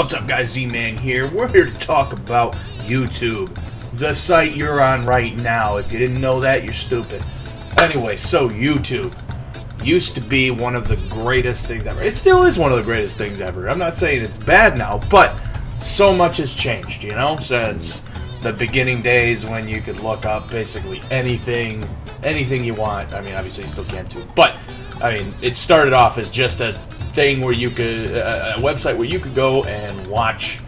What's up, guys? Zman here. We're here to talk about YouTube, the site you're on right now. If you didn't know that, you're stupid. Anyway, so YouTube used to be one of the greatest things ever. It still is one of the greatest things ever. I'm not saying it's bad now, but so much has changed, you know, since the beginning days when you could look up basically anything you want. I mean, obviously you still can too, but I mean, it started off as just a thing where you could, a website where you could go and watch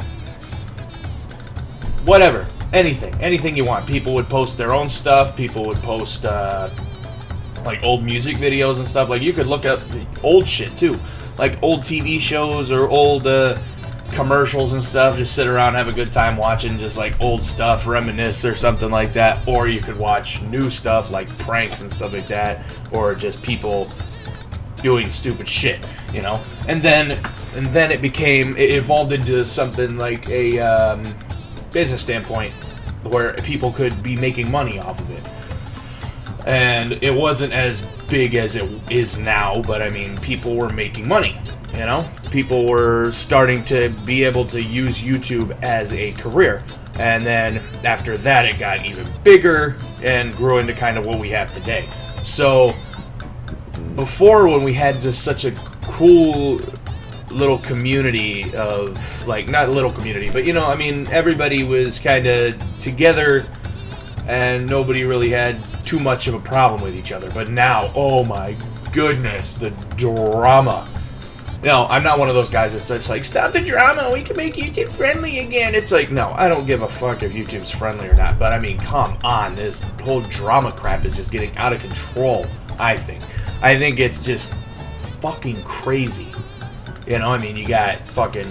whatever, anything you want. People would post their own stuff. People would post like old music videos and stuff. Like, you could look up old shit too, like old TV shows or old commercials and stuff. Just sit around, have a good time watching just like old stuff, reminisce or something like that. Or you could watch new stuff like pranks and stuff like that, or just people doing stupid shit, you know. And then it evolved into something like a business standpoint where people could be making money off of it. And it wasn't as big as it is now, but I mean, people were making money, you know. People were starting to be able to use YouTube as a career. And then after that, it got even bigger and grew into kind of what we have today. So before, when we had just such a cool little community of, like, not little community, but, you know, I mean, everybody was kind of together and nobody really had too much of a problem with each other. But now, oh my goodness, the drama. No, I'm not one of those guys that's just like, stop the drama, we can make YouTube friendly again. It's like, no, I don't give a fuck if YouTube's friendly or not. But I mean, come on, this whole drama crap is just getting out of control, I think. I think it's just fucking crazy. You know, I mean, you got fucking,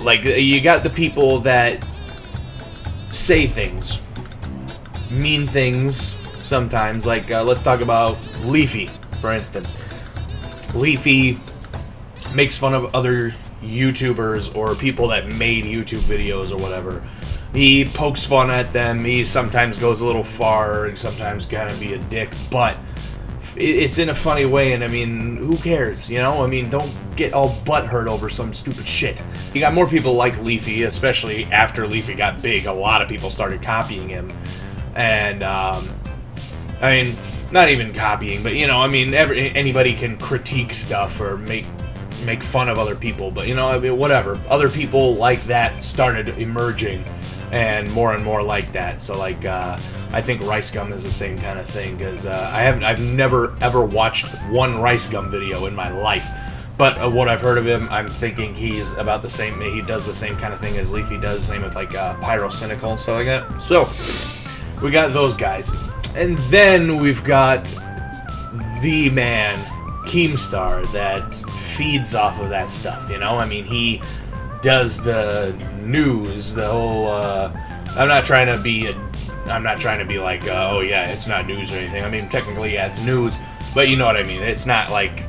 like, you got the people that say things, mean things sometimes. Like, let's talk about Leafy, for instance. Leafy makes fun of other YouTubers or people that made YouTube videos or whatever. He pokes fun at them. He sometimes goes a little far and sometimes kind of be a dick, but it's in a funny way. And I mean, who cares, you know? I mean, don't get all butthurt over some stupid shit. You got more people like Leafy, especially after Leafy got big. A lot of people started copying him. And, I mean, not even copying, but, you know, I mean, anybody can critique stuff or make fun of other people, but, you know, I mean, whatever. Other people like that started emerging, and more like that. So, like, I think Rice Gum is the same kind of thing, because I've never ever watched one Rice Gum video in my life, but what I've heard of him, I'm thinking he's about the same. He does the same kind of thing as Leafy does, same with like Pyrocynical and stuff like that. So we got those guys, and then we've got the man Keemstar that feeds off of that stuff. You know, I mean, he does the news, the whole. I'm not trying to be like, oh yeah, it's not news or anything. I mean, technically, yeah, it's news, but you know what I mean. It's not like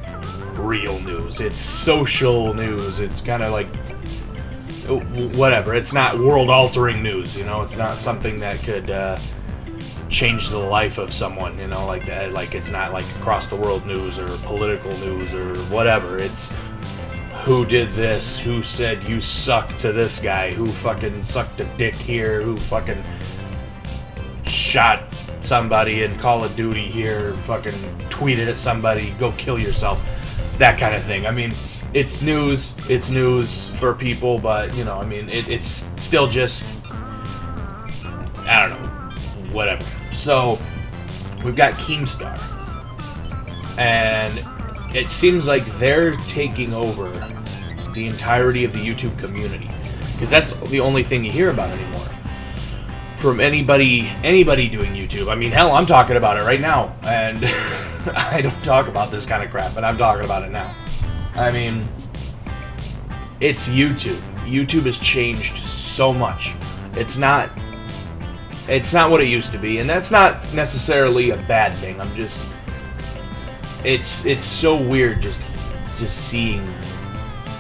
real news. It's social news. It's kind of like whatever. It's not world-altering news. You know, it's not something that could change the life of someone. You know, like that. Like, it's not like across the world news or political news or whatever. It's who did this, who said you suck to this guy, who fucking sucked a dick here, who fucking shot somebody in Call of Duty here, fucking tweeted at somebody, go kill yourself, that kind of thing. I mean, it's news for people, but, you know, I mean, it's still just, I don't know, whatever. So, we've got Keemstar, and it seems like they're taking over the entirety of the YouTube community, because that's the only thing you hear about anymore from anybody doing YouTube. I mean, hell, I'm talking about it right now, and I don't talk about this kind of crap, but I'm talking about it now. I mean, it's YouTube. YouTube has changed so much. It's not what it used to be, and that's not necessarily a bad thing. I'm just, it's so weird just seeing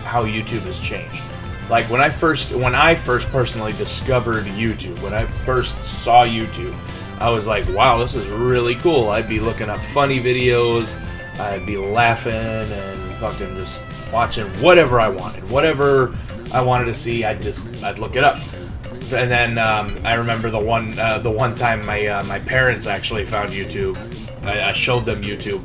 how YouTube has changed. Like, when I first personally discovered YouTube, when I first saw YouTube, I was like, wow, this is really cool. I'd be looking up funny videos, I'd be laughing and fucking just watching whatever I wanted. Whatever I wanted to see, I'd look it up. So, and then I remember the one time my parents actually found YouTube. I showed them YouTube,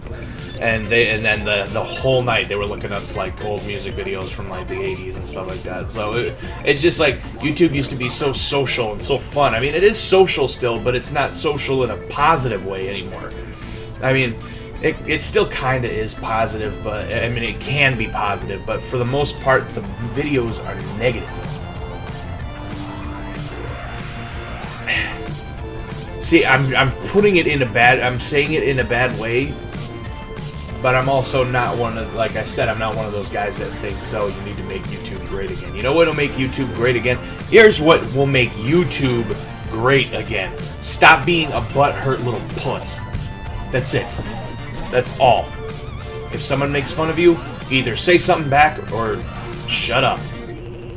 and then the whole night they were looking up like old music videos from like the 80s and stuff like that. So it's just like YouTube used to be so social and so fun. I mean, it is social still, but it's not social in a positive way anymore. I mean, it still kind of is positive, but I mean, it can be positive, but for the most part, the videos are negative. See, I'm putting it in a bad, I'm saying it in a bad way, but I'm also not one of, like I said, I'm not one of those guys that thinks, oh, you need to make YouTube great again. You know what will make YouTube great again? Here's what will make YouTube great again. Stop being a butthurt little puss. That's it. That's all. If someone makes fun of you, either say something back or shut up.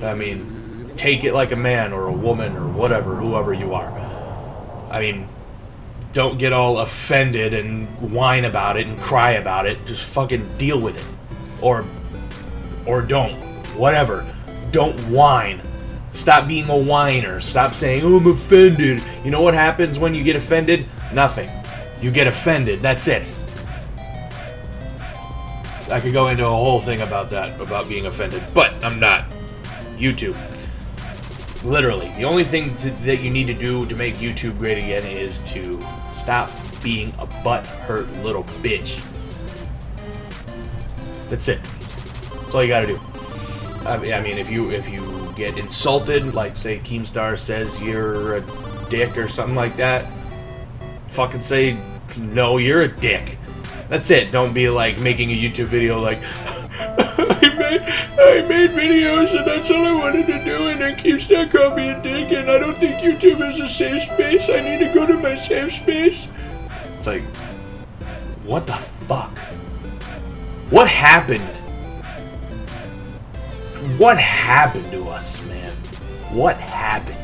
I mean, take it like a man or a woman or whatever, whoever you are. I mean, don't get all offended and whine about it and cry about it. Just fucking deal with it. Or don't. Whatever. Don't whine. Stop being a whiner. Stop saying, oh, I'm offended. You know what happens when you get offended? Nothing. You get offended. That's it. I could go into a whole thing about that, about being offended, but I'm not. YouTube. Literally, the only thing that you need to do to make YouTube great again is to stop being a butthurt little bitch. That's it. That's all you gotta do. I mean, if you get insulted, like say Keemstar says you're a dick or something like that, fucking say, no, you're a dick. That's it. Don't be like making a YouTube video like, I made videos and that's all I wanted to do, and then Keemstar called me a dick, and I don't think YouTube is a safe space. I need to go to my safe space. It's like, what the fuck? What happened? What happened to us, man? What happened?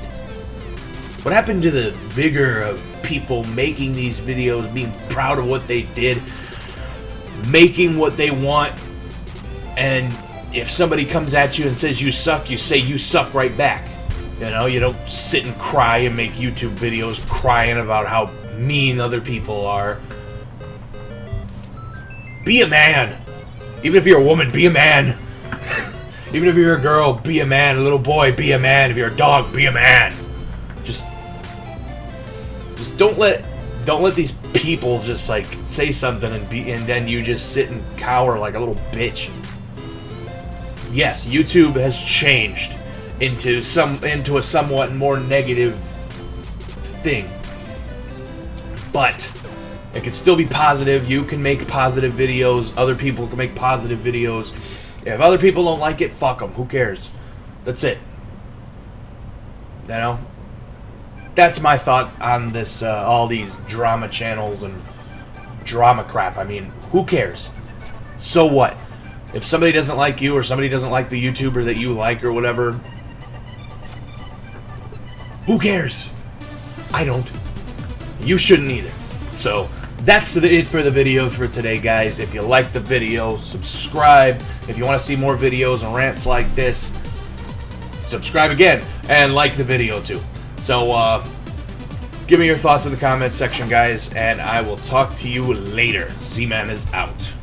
What happened to the vigor of people making these videos, being proud of what they did, making what they want, and if somebody comes at you and says you suck, you say you suck right back. You know, you don't sit and cry and make YouTube videos crying about how mean other people are. Be a man. Even if you're a woman, be a man. Even if you're a girl, be a man. A little boy, be a man. If you're a dog, be a man. Just don't let these people just like say something and then you just sit and cower like a little bitch. Yes, YouTube has changed into a somewhat more negative thing, but it can still be positive. You can make positive videos. Other people can make positive videos. If other people don't like it, fuck them. Who cares? That's it. You know? That's my thought on this, all these drama channels and drama crap. I mean, who cares? So what? If somebody doesn't like you or somebody doesn't like the YouTuber that you like or whatever, who cares? I don't. You shouldn't either. So, that's it for the video for today, guys. If you liked the video, subscribe. If you want to see more videos and rants like this, subscribe again and like the video too. So, give me your thoughts in the comments section, guys, and I will talk to you later. Z-Man is out.